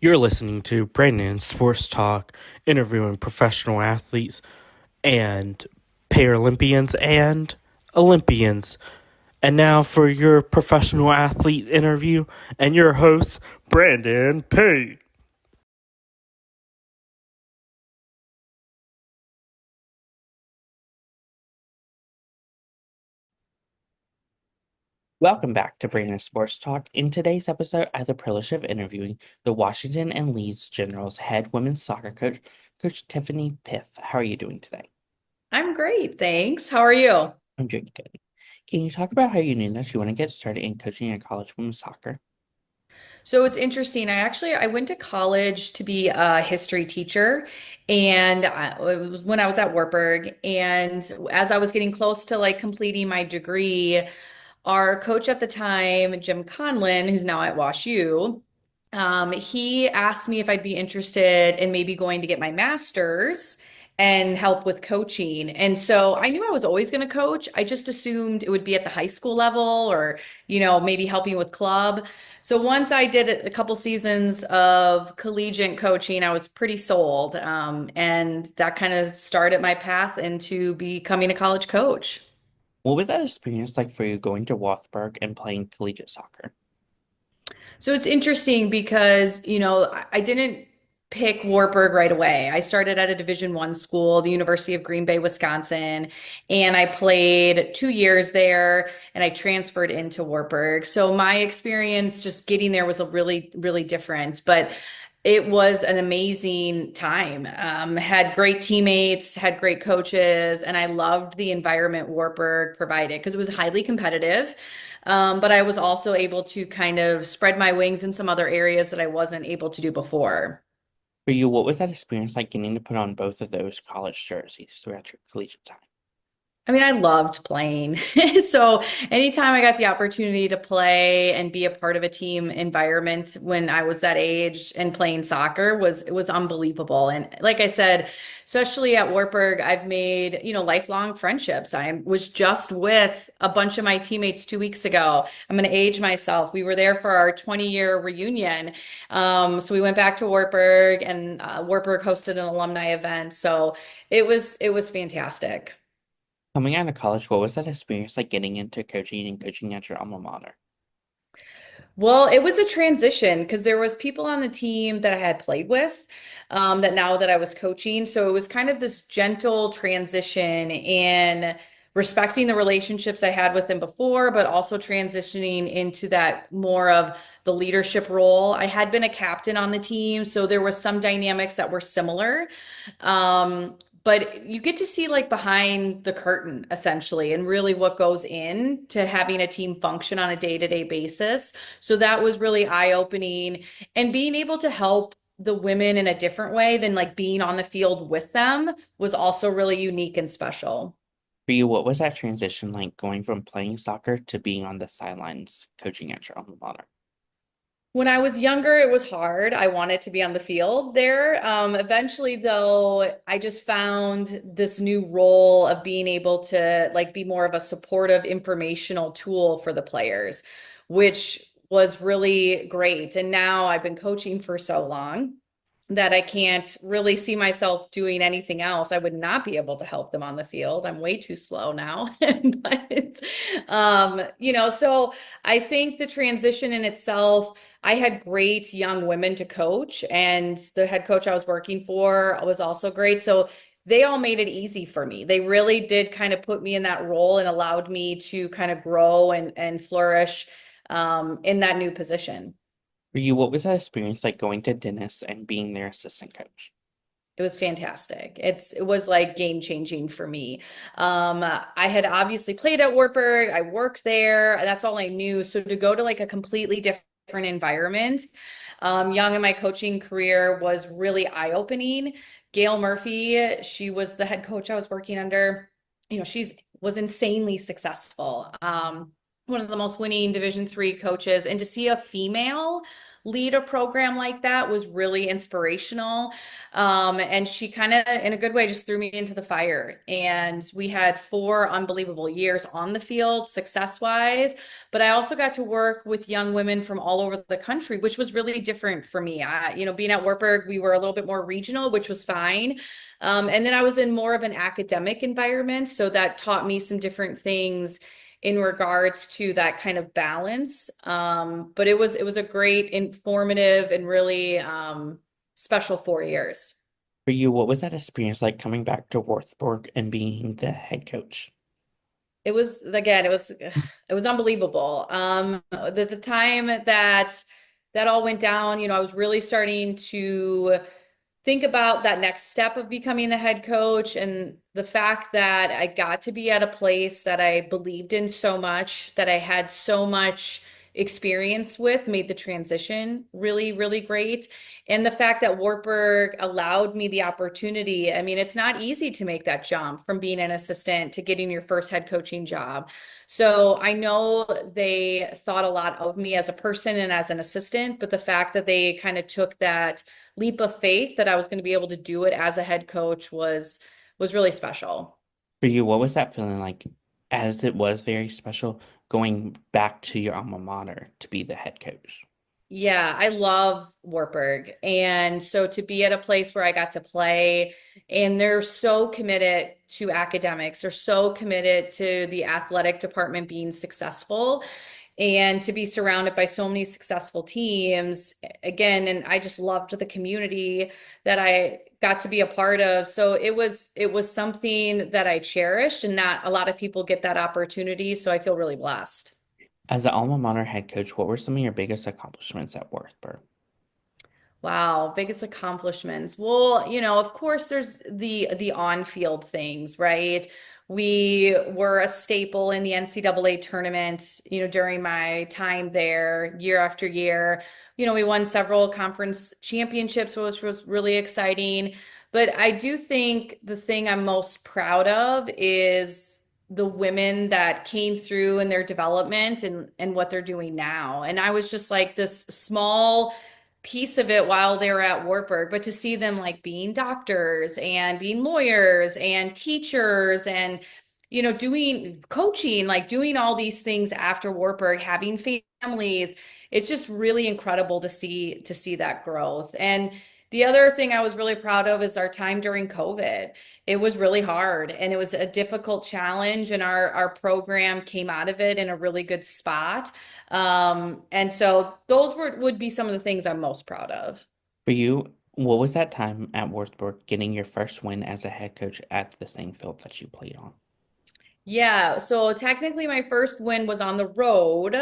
You're listening to Brandon Sports Talk, interviewing professional athletes and Paralympians and Olympians. And now for your professional athlete interview and your host, Brandon P. Welcome back to Brandon Sports Talk. In today's episode, I have the privilege of interviewing the Washington and Leeds Generals head women's soccer coach, Coach Tiffany Piff. How are you doing today? I'm great, thanks. How are you? I'm doing good. Can you talk about how you knew that you want to get started in coaching at college women's soccer? So it's interesting. I went to college to be a history teacher, and it was when I was at Wartburg. And as I was getting close to like completing my degree, our coach at the time, Jim Conlon, who's now at WashU, he asked me if I'd be interested in maybe going to get my master's and help with coaching. And so I knew I was always going to coach. I just assumed it would be at the high school level or, maybe helping with club. So once I did a couple seasons of collegiate coaching, I was pretty sold. And that kind of started my path into becoming a college coach. What was that experience like for you going to Wartburg and playing collegiate soccer? So it's interesting because, I didn't pick Wartburg right away. I started at a Division I school, the University of Green Bay, Wisconsin, and I played 2 years there and I transferred into Wartburg. So my experience just getting there was a really, really different, but it was an amazing time. Had great teammates, had great coaches, and I loved the environment Wartburg provided because it was highly competitive. But I was also able to kind of spread my wings in some other areas that I wasn't able to do before. For you, what was that experience like getting to put on both of those college jerseys throughout your collegiate time? I mean, I loved playing. So anytime I got the opportunity to play and be a part of a team environment when I was that age and playing soccer was unbelievable. And like I said, especially at Wartburg, I've made, lifelong friendships. I was just with a bunch of my teammates 2 weeks ago. I'm going to age myself. We were there for our 20-year reunion. So we went back to Wartburg and Wartburg hosted an alumni event. So it was fantastic. Coming out of college, what was that experience like getting into coaching and coaching at your alma mater? Well, it was a transition because there was people on the team that I had played with that now that I was coaching. So it was kind of this gentle transition in respecting the relationships I had with them before, but also transitioning into that more of the leadership role. I had been a captain on the team, so there was some dynamics that were similar. But you get to see like behind the curtain essentially and really what goes into having a team function on a day-to-day basis. So that was really eye-opening and being able to help the women in a different way than like being on the field with them was also really unique and special. For you, what was that transition like going from playing soccer to being on the sidelines coaching at your alma mater? When I was younger, it was hard. I wanted to be on the field there. Eventually, though, I just found this new role of being able to like be more of a supportive, informational tool for the players, which was really great. And now I've been coaching for so long that I can't really see myself doing anything else. I would not be able to help them on the field. I'm way too slow now. But so I think the transition in itself, I had great young women to coach, and the head coach I was working for was also great. So they all made it easy for me. They really did kind of put me in that role and allowed me to kind of grow and flourish in that new position. For you, what was that experience like going to Dennis and being their assistant coach? It was fantastic. It was like game changing for me. I had obviously played at Wartburg. I worked there. That's all I knew. So to go to like a completely different environment, young in my coaching career was really eye-opening. Gail Murphy, she was the head coach I was working under. She's was insanely successful. One of the most winning Division III coaches, and to see a female lead a program like that was really inspirational. And she kind of, in a good way, just threw me into the fire. And we had 4 unbelievable years on the field, success-wise. But I also got to work with young women from all over the country, which was really different for me. Being at Wartburg, we were a little bit more regional, which was fine. And then I was in more of an academic environment, so that taught me some different things in regards to that kind of balance. But it was a great, informative, and really special 4 years. For you, what was that experience like coming back to Wartburg and being the head coach? It was again, it was unbelievable. The time that all went down, I was really starting to think about that next step of becoming the head coach, and the fact that I got to be at a place that I believed in so much, that I had so much experience with, made the transition really, really great. And the fact that Wartburg allowed me the opportunity. I mean, it's not easy to make that jump from being an assistant to getting your first head coaching job. So I know they thought a lot of me as a person and as an assistant, but the fact that they kind of took that leap of faith that I was going to be able to do it as a head coach was really special. For you, what was that feeling like as it was very special going back to your alma mater to be the head coach? Yeah, I love Wartburg. And so to be at a place where I got to play, and they're so committed to academics, they're so committed to the athletic department being successful, and to be surrounded by so many successful teams again. And I just loved the community that I got to be a part of. So it was something that I cherished, and not a lot of people get that opportunity. So I feel really blessed. As the alma mater head coach, what were some of your biggest accomplishments at Wartburg? Wow, biggest accomplishments. Well, of course there's the on-field things, right? We were a staple in the NCAA tournament, during my time there year after year. We won several conference championships, which was really exciting. But I do think the thing I'm most proud of is the women that came through in their development and what they're doing now. And I was just like this small piece of it while they were at Wartburg, but to see them like being doctors and being lawyers and teachers and doing coaching, like doing all these things after Wartburg, having families, it's just really incredible to see that growth. And the other thing I was really proud of is our time during COVID. It was really hard and it was a difficult challenge, and our program came out of it in a really good spot. And so those would be some of the things I'm most proud of. For you, what was that time at Wartburg getting your first win as a head coach at the same field that you played on? Yeah, so technically my first win was on the road,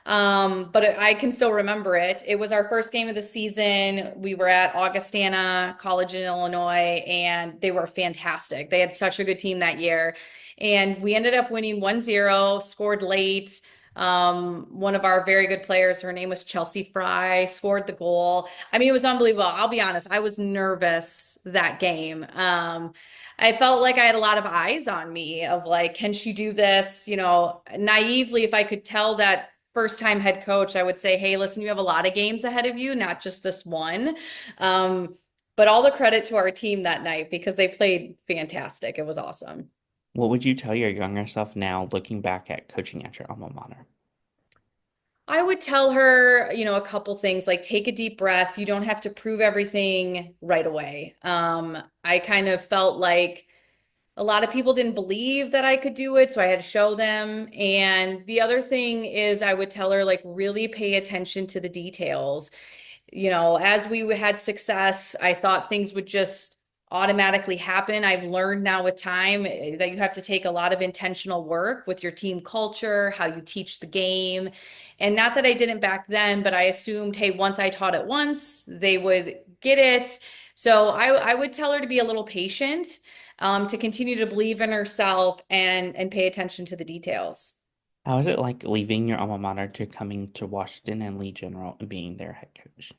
but I can still remember it. It was our first game of the season. We were at Augustana College in Illinois, and they were fantastic. They had such a good team that year. And we ended up winning 1-0, scored late. One of our very good players, her name was Chelsea Fry, scored the goal. I mean, it was unbelievable. I'll be honest, I was nervous that game. I felt like I had a lot of eyes on me of like, can she do this? Naively, if I could tell that first time head coach, I would say, hey, listen, you have a lot of games ahead of you, not just this one. Um, but all the credit to our team that night because they played fantastic. It was awesome. What would you tell your younger self now looking back at coaching at your alma mater? I would tell her, a couple things like take a deep breath. You don't have to prove everything right away. I kind of felt like a lot of people didn't believe that I could do it, so I had to show them. And the other thing is I would tell her like really pay attention to the details. As we had success, I thought things would just automatically happen. I've learned now with time that you have to take a lot of intentional work with your team culture, how you teach the game. And not that I didn't back then, but I assumed, hey, once I taught it once, they would get it. So I would tell her to be a little patient, to continue to believe in herself and pay attention to the details. How is it like leaving your alma mater to coming to Washington and Lee General and being their head coach?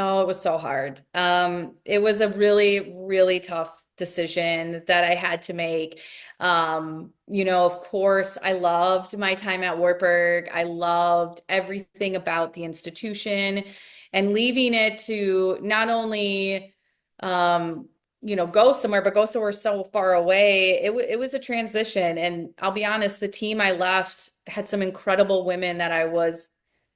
Oh, it was so hard. It was a really, really tough decision that I had to make. Of course, I loved my time at Wartburg. I loved everything about the institution and leaving it to not only, um, go somewhere, but go somewhere so far away. It was a transition. And I'll be honest, the team I left had some incredible women that I was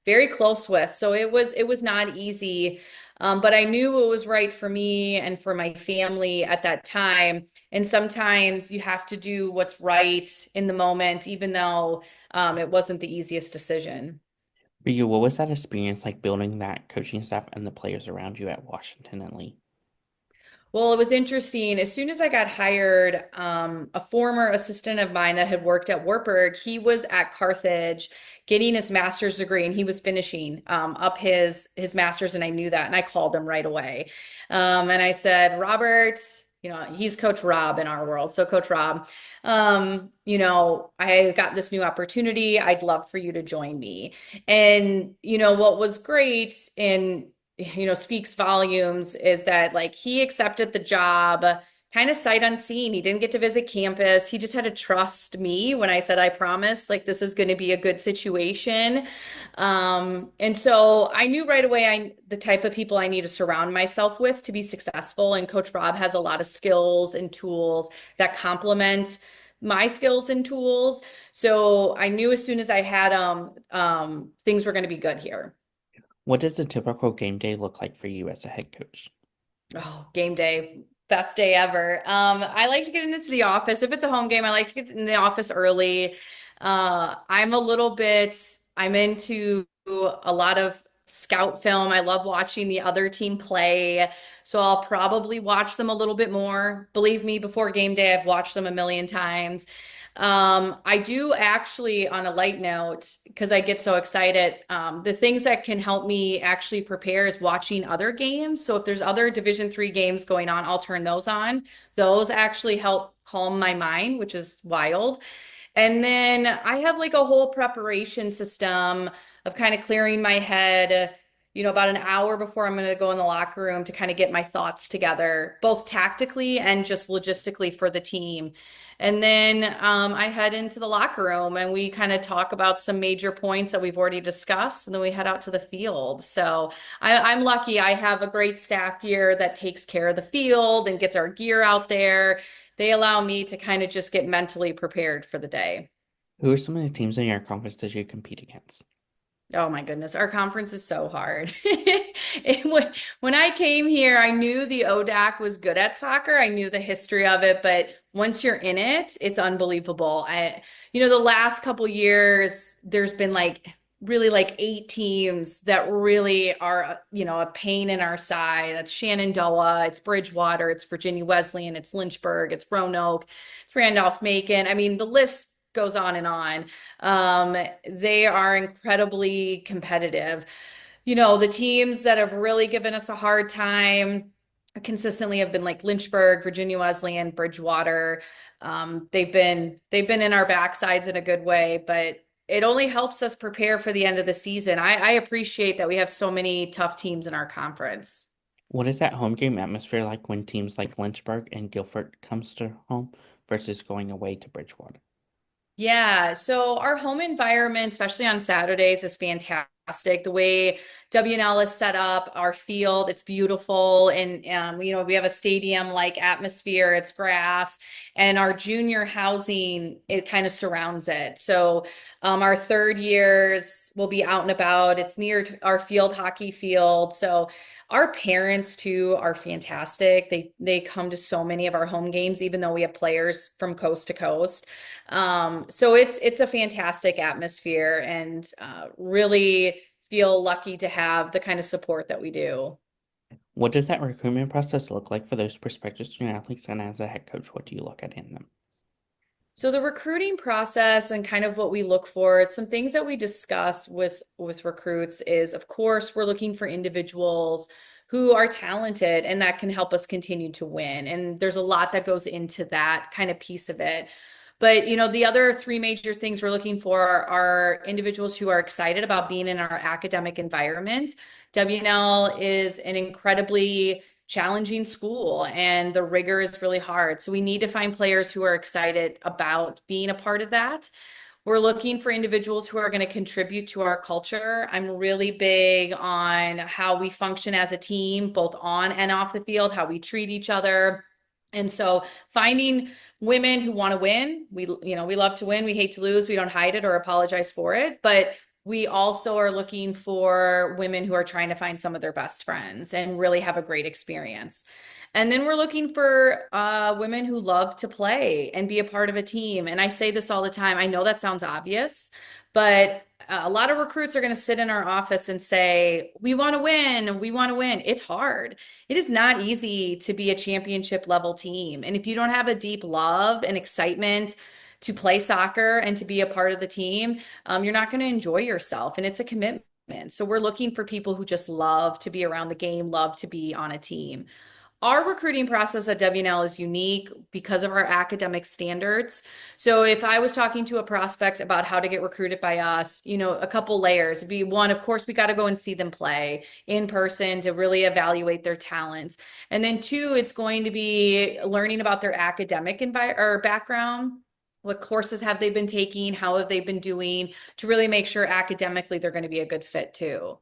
very close with. So it was not easy. But I knew it was right for me and for my family at that time. And sometimes you have to do what's right in the moment, even though it wasn't the easiest decision. For you, what was that experience like building that coaching staff and the players around you at Washington and Lee? Well, it was interesting. As soon as I got hired, a former assistant of mine that had worked at Wartburg, he was at Carthage getting his master's degree, and he was finishing up his master's, and I knew that, and I called him right away, and I said, Robert, he's Coach Rob in our world, so Coach Rob, I got this new opportunity. I'd love for you to join me. And what was great in speaks volumes is that like he accepted the job kind of sight unseen. He didn't get to visit campus. He just had to trust me when I said, I promise, like this is going to be a good situation. And so I knew right away the type of people I need to surround myself with to be successful. And Coach Rob has a lot of skills and tools that complement my skills and tools. So I knew as soon as I had things were going to be good here. What does a typical game day look like for you as a head coach? Oh, game day, best day ever. I like to get into the office. If it's a home game, I like to get in the office early. I'm into a lot of scout film. I love watching the other team play. So I'll probably watch them a little bit more. Believe me, before game day, I've watched them a million times. I do actually, on a light note, because I get so excited, the things that can help me actually prepare is watching other games. So if there's other Division 3 games going on, I'll turn those on. Those actually help calm my mind, which is wild. And then I have like a whole preparation system of kind of clearing my head, about an hour before I'm going to go in the locker room to kind of get my thoughts together, both tactically and just logistically for the team. And then I head into the locker room and we kind of talk about some major points that we've already discussed, and then we head out to the field. So I'm lucky. I have a great staff here that takes care of the field and gets our gear out there. They allow me to kind of just get mentally prepared for the day. Who are some of the teams in your conference that you compete against? Oh my goodness, our conference is so hard. When I came here, I knew the ODAC was good at soccer. I knew the history of it, but once you're in it, it's unbelievable. The last couple years, there's been like really like 8 teams that really are, a pain in our side. That's Shenandoah, it's Bridgewater, it's Virginia Wesleyan, it's Lynchburg, it's Roanoke, it's Randolph-Macon. I mean, the list goes on and on. They are incredibly competitive. The teams that have really given us a hard time consistently have been like Lynchburg, Virginia Wesleyan, Bridgewater. They've been in our backsides in a good way, but it only helps us prepare for the end of the season. I appreciate that we have so many tough teams in our conference. What is that home game atmosphere like when teams like Lynchburg and Guilford comes to home versus going away to Bridgewater? Yeah, so our home environment, especially on Saturdays, is fantastic. The way WNL is set up, our field, it's beautiful. And, we have a stadium-like atmosphere, it's grass, and our junior housing, it kind of surrounds it. So our third years will be out and about. It's near our field hockey field. So our parents too are fantastic. They come to so many of our home games, even though we have players from coast to coast. So it's a fantastic atmosphere, and really feel lucky to have the kind of support that we do. What does that recruitment process look like for those prospective student athletes? And as a head coach, what do you look at in them? So the recruiting process and kind of what we look for, some things that we discuss with recruits is, of course, we're looking for individuals who are talented and that can help us continue to win. And there's a lot that goes into that kind of piece of it. But, the other three major things we're looking for are individuals who are excited about being in our academic environment. WNL is an incredibly challenging school and the rigor is really hard. So we need to find players who are excited about being a part of that. We're looking for individuals who are going to contribute to our culture. I'm really big on how we function as a team, both on and off the field, how we treat each other. And so finding women who want to win, we love to win, we hate to lose, we don't hide it or apologize for it, but we also are looking for women who are trying to find some of their best friends and really have a great experience. And then we're looking for women who love to play and be a part of a team. And I say this all the time. I know that sounds obvious, but a lot of recruits are going to sit in our office and say, we want to win. We want to win. It's hard. It is not easy to be a championship level team. And if you don't have a deep love and excitement to play soccer and to be a part of the team, you're not going to enjoy yourself. And it's a commitment. So we're looking for people who just love to be around the game, love to be on a team. Our recruiting process at WNL is unique because of our academic standards. So if I was talking to a prospect about how to get recruited by us, a couple layers would be one, of course, we got to go and see them play in person to really evaluate their talents. And then two, it's going to be learning about their academic or background. What courses have they been taking? How have they been doing to really make sure academically they're going to be a good fit too.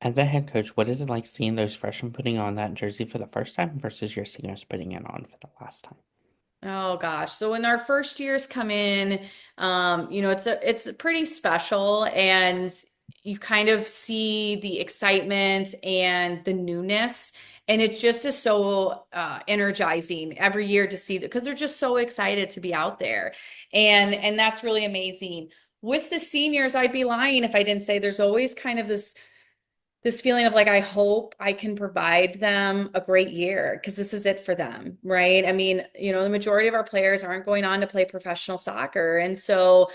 As a head coach, what is it like seeing those freshmen putting on that jersey for the first time versus your seniors putting it on for the last time? Oh gosh. So when our first years come in, it's pretty special and you kind of see the excitement and the newness. And it just is so energizing every year to see that because they're just so excited to be out there. And that's really amazing. With the seniors, I'd be lying if I didn't say there's always kind of this feeling of like, I hope I can provide them a great year because this is it for them, right? I mean, the majority of our players aren't going on to play professional soccer. And so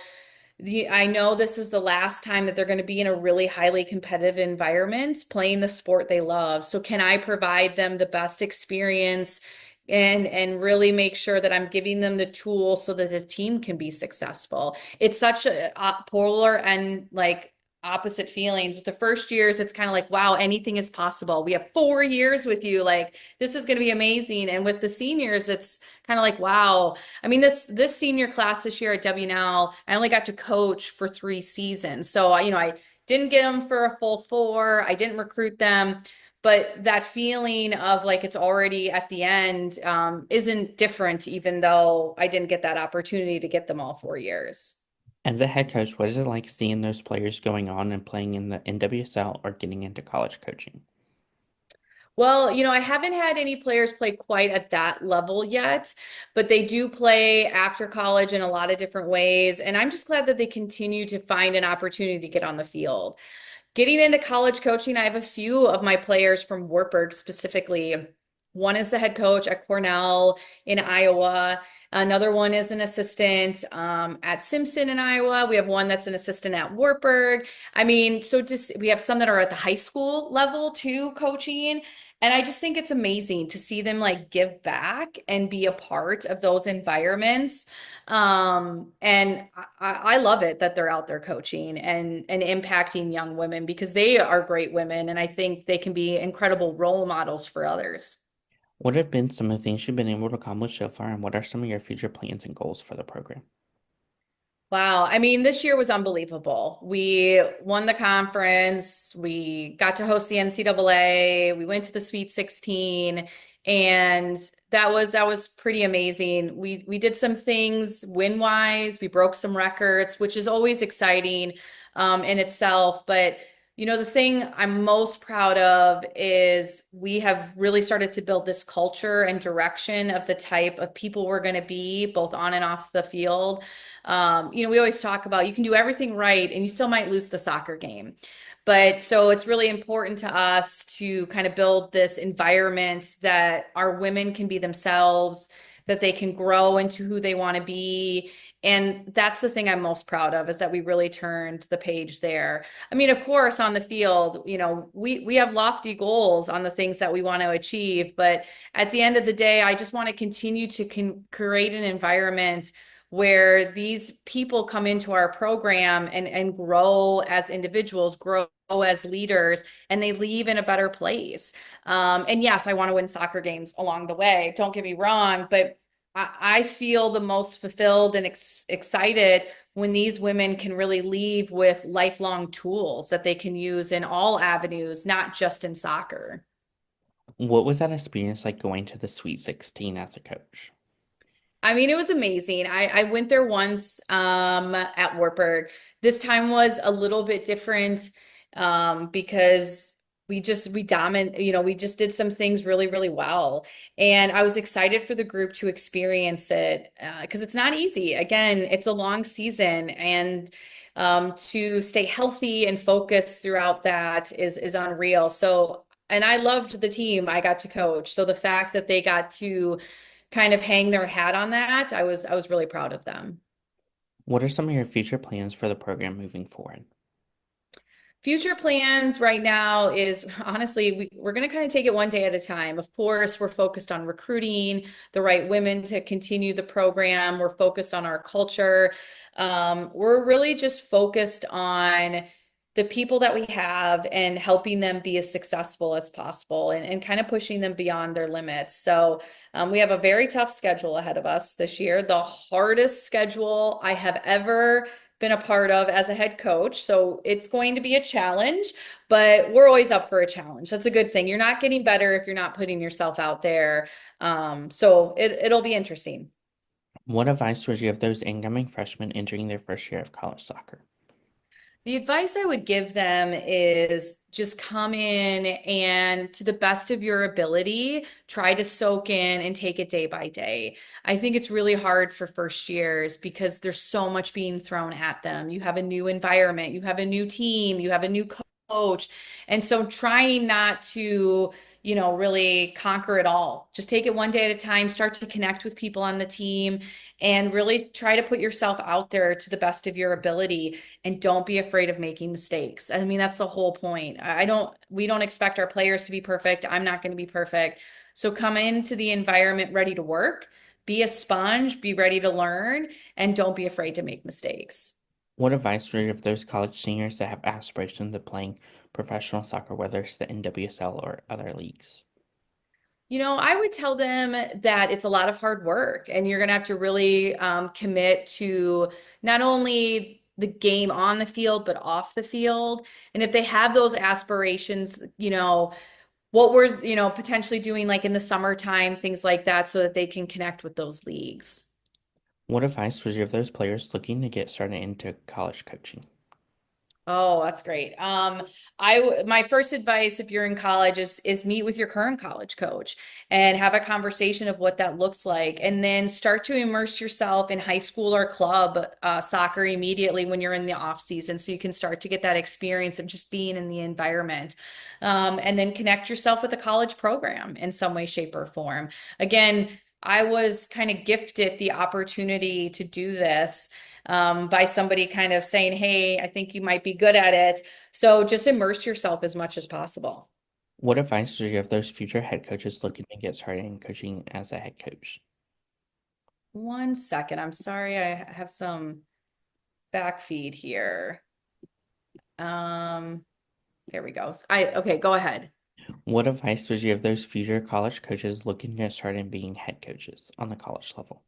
I know this is the last time that they're going to be in a really highly competitive environment playing the sport they love. So can I provide them the best experience and really make sure that I'm giving them the tools so that the team can be successful? It's such a polar and like opposite feelings. With the first years, it's kind of like, wow, anything is possible. We have 4 years with you. Like, this is going to be amazing. And with the seniors, it's kind of like, wow. I mean, this senior class this year at WNL, I only got to coach for 3 seasons. So, I didn't get them for a full 4. I didn't recruit them. But that feeling of like it's already at the end isn't different, even though I didn't get that opportunity to get them all 4 years. As a head coach, what is it like seeing those players going on and playing in the NWSL or getting into college coaching? Well, I haven't had any players play quite at that level yet, but they do play after college in a lot of different ways. And I'm just glad that they continue to find an opportunity to get on the field. Getting into college coaching, I have a few of my players from Wartburg specifically. One is the head coach at Cornell in Iowa. Another one is an assistant at Simpson in Iowa. We have one that's an assistant at Wartburg. I mean, so just we have some that are at the high school level too, coaching. And I just think it's amazing to see them like give back and be a part of those environments. And I love it that they're out there coaching and impacting young women because they are great women. And I think they can be incredible role models for others. What have been some of the things you've been able to accomplish so far, and what are some of your future plans and goals for the program? Wow. I mean, this year was unbelievable. We won the conference. We got to host the NCAA. We went to the Sweet 16, and that was pretty amazing. We did some things win-wise. We broke some records, which is always exciting in itself. But the thing I'm most proud of is we have really started to build this culture and direction of the type of people we're going to be, both on and off the field. We always talk about you can do everything right and you still might lose the soccer game. But so it's really important to us to kind of build this environment that our women can be themselves, that they can grow into who they want to be. And that's the thing I'm most proud of is that we really turned the page there. I mean, of course, on the field, we have lofty goals on the things that we want to achieve, but at the end of the day, I just want to continue to create an environment where these people come into our program and grow as individuals, grow as leaders, and they leave in a better place. And yes, I want to win soccer games along the way. Don't get me wrong, but I feel the most fulfilled and excited when these women can really leave with lifelong tools that they can use in all avenues, not just in soccer. What was that experience like going to the Sweet 16 as a coach? I mean, it was amazing. I went there once at Wartburg. This time was a little bit different because we dominate, we just did some things really, really well. And I was excited for the group to experience it because it's not easy. Again, it's a long season and to stay healthy and focused throughout that is unreal. So, and I loved the team I got to coach. So the fact that they got to kind of hang their hat on that, I was really proud of them. What are some of your future plans for the program moving forward? Future plans right now is honestly, we're going to kind of take it one day at a time. Of course, we're focused on recruiting the right women to continue the program. We're focused on our culture. We're really just focused on the people that we have and helping them be as successful as possible and kind of pushing them beyond their limits. So we have a very tough schedule ahead of us this year, the hardest schedule I have ever been a part of as a head coach. So it's going to be a challenge, but we're always up for a challenge. That's a good thing. You're not getting better if you're not putting yourself out there. So it'll be interesting. What advice would you give those incoming freshmen entering their first year of college soccer? The advice I would give them is just come in and to the best of your ability, try to soak in and take it day by day. I think it's really hard for first years because there's so much being thrown at them. You have a new environment, you have a new team, you have a new coach. And so trying not to, really conquer it all. Just take it one day at a time, start to connect with people on the team and really try to put yourself out there to the best of your ability and don't be afraid of making mistakes. I mean, that's the whole point. We don't expect our players to be perfect. I'm not going to be perfect. So come into the environment ready to work, be a sponge, be ready to learn, and don't be afraid to make mistakes. What advice would you give those college seniors that have aspirations of playing professional soccer, whether it's the NWSL or other leagues? I would tell them that it's a lot of hard work and you're going to have to really commit to not only the game on the field, but off the field. And if they have those aspirations, what we're, potentially doing like in the summertime, things like that, so that they can connect with those leagues. What advice would you give those players looking to get started into college coaching? Oh, that's great. My first advice if you're in college is meet with your current college coach and have a conversation of what that looks like, and then start to immerse yourself in high school or club soccer immediately when you're in the off season, so you can start to get that experience of just being in the environment, and then connect yourself with a college program in some way, shape, or form. Again, I was kind of gifted the opportunity to do this by somebody kind of saying, hey, I think you might be good at it. So just immerse yourself as much as possible. What advice would you give those future head coaches looking to get started in coaching as a head coach? 1 second. I'm sorry. I have some back feed here. Um, here we go. Okay, go ahead. What advice would you give those future college coaches looking to get started in being head coaches on the college level?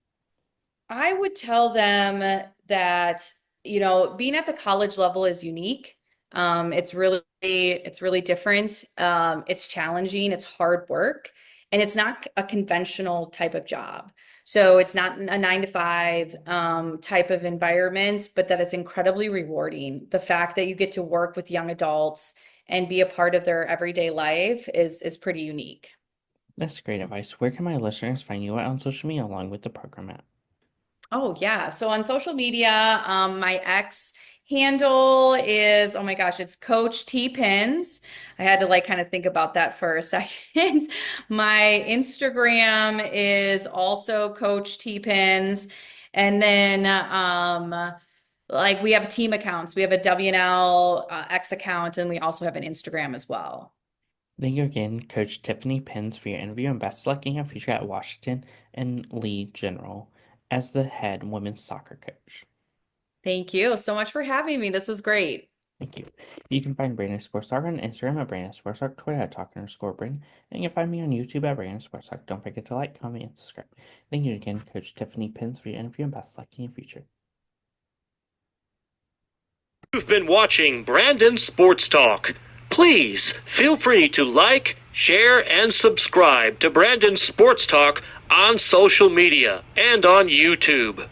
I would tell them that, being at the college level is unique. It's really different. It's challenging, it's hard work, and it's not a conventional type of job. So it's not a 9 to 5 type of environment, but that is incredibly rewarding. The fact that you get to work with young adults and be a part of their everyday life is pretty unique. That's great advice. Where can my listeners find you at on social media along with the program at? Oh yeah. So on social media, my ex handle is, oh my gosh, it's Coach T Pins. I had to like kind of think about that for a second. My Instagram is also Coach T Pins. And then like we have team accounts. We have a WNL X account, and we also have an Instagram as well. Thank you again, Coach Tiffany Pins, for your interview and best luck in your future at Washington and Lee General. as the head women's soccer coach. Thank you so much for having me. This was great. Thank you. You can find Brandon Sports Talk on Instagram at Brandon Sports Talk, Twitter at Talk_Brandon, and you can find me on YouTube at Brandon Sports Talk. Don't forget to like, comment, and subscribe. Thank you again, Coach Tiffany Pins, for your interview, and best luck in your future. You've been watching Brandon Sports Talk. Please feel free to like, share, and subscribe to Brandon Sports Talk on social media and on YouTube.